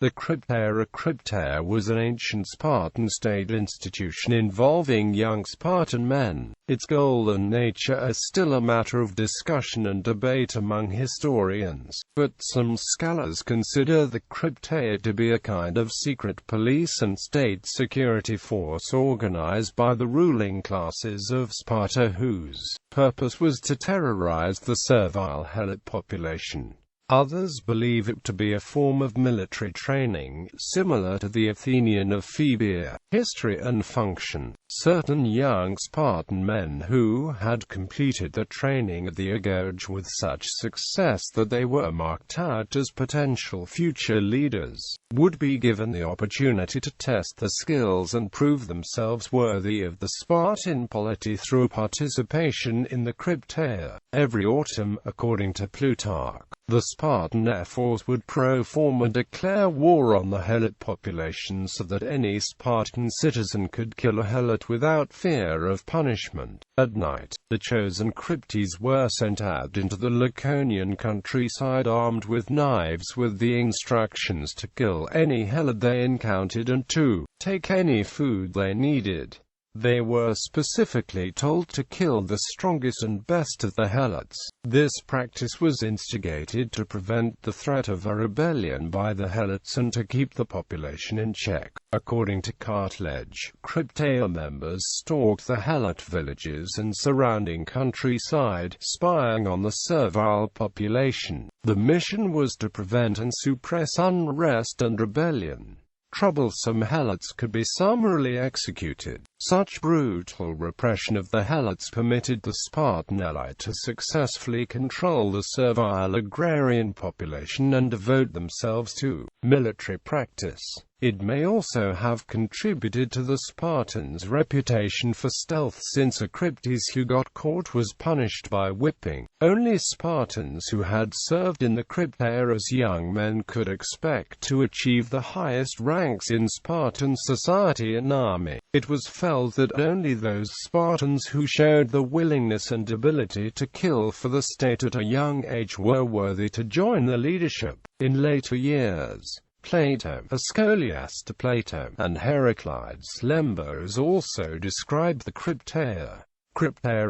The Crypteia was an ancient Spartan state institution involving young Spartan men. Its goal and nature are still a matter of discussion and debate among historians, but some scholars consider the Krypteia to be a kind of secret police and state security force organized by the ruling classes of Sparta whose purpose was to terrorize the servile helot population. Others believe it to be a form of military training, similar to the Athenian ephebia. History and function. Certain young Spartan men who had completed the training at the Agorge with such success that they were marked out as potential future leaders, would be given the opportunity to test their skills and prove themselves worthy of the Spartan polity through participation in the Krypteia. Every autumn, according to Plutarch, the Spartan air force would pro forma declare war on the helot population so that any Spartan citizen could kill a helot without fear of punishment. At night, the chosen Kryptes were sent out into the Laconian countryside armed with knives with the instructions to kill any helot they encountered and to take any food they needed. They were specifically told to kill the strongest and best of the helots. This practice was instigated to prevent the threat of a rebellion by the helots and to keep the population in check. According to cartilage, Krypteia members stalked the helot villages and surrounding countryside, spying on the servile population. The mission was to prevent and suppress unrest and rebellion. Troublesome helots could be summarily executed. Such brutal repression of the helots permitted the Spartan elite to successfully control the servile agrarian population and devote themselves to military practice. It may also have contributed to the Spartans' reputation for stealth, since a Kryptes who got caught was punished by whipping. Only Spartans who had served in the Krypteia as young men could expect to achieve the highest ranks in Spartan society and army. It was felt that only those Spartans who showed the willingness and ability to kill for the state at a young age were worthy to join the leadership. In later years, Plato, Ascolius Plato, and Heraclides Lembos also described the Krypteia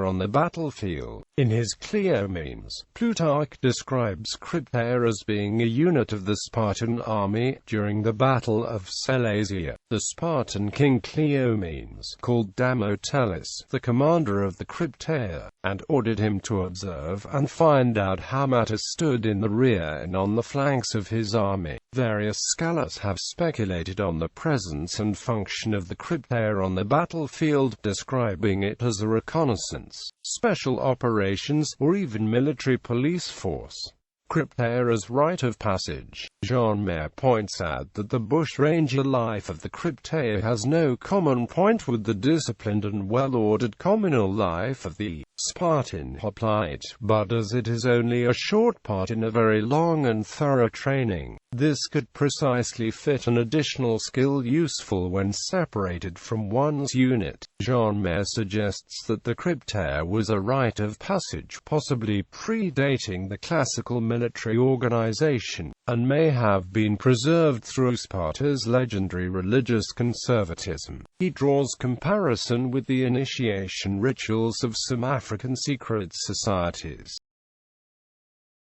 on the battlefield. In his Cleomenes, Plutarch describes Krypteia as being a unit of the Spartan army. During the Battle of Sellasia, the Spartan king Cleomenes called Damocellus the commander of the Krypteia, and ordered him to observe and find out how matters stood in the rear and on the flanks of his army. Various scholars have speculated on the presence and function of the Krypteia on the battlefield, describing it as a reconnaissance, special operations, or even military police force. Krypteia as rite of passage. Jean Mayer points out that the bushranger life of the Krypteia has no common point with the disciplined and well-ordered communal life of the Spartan hoplite, but as it is only a short part in a very long and thorough training, this could precisely fit an additional skill useful when separated from one's unit. Jean Mayer suggests that the Krypteia was a rite of passage, possibly predating the classical military organization, and may have been preserved through Sparta's legendary religious conservatism. He draws comparison with the initiation rituals of some African secret societies.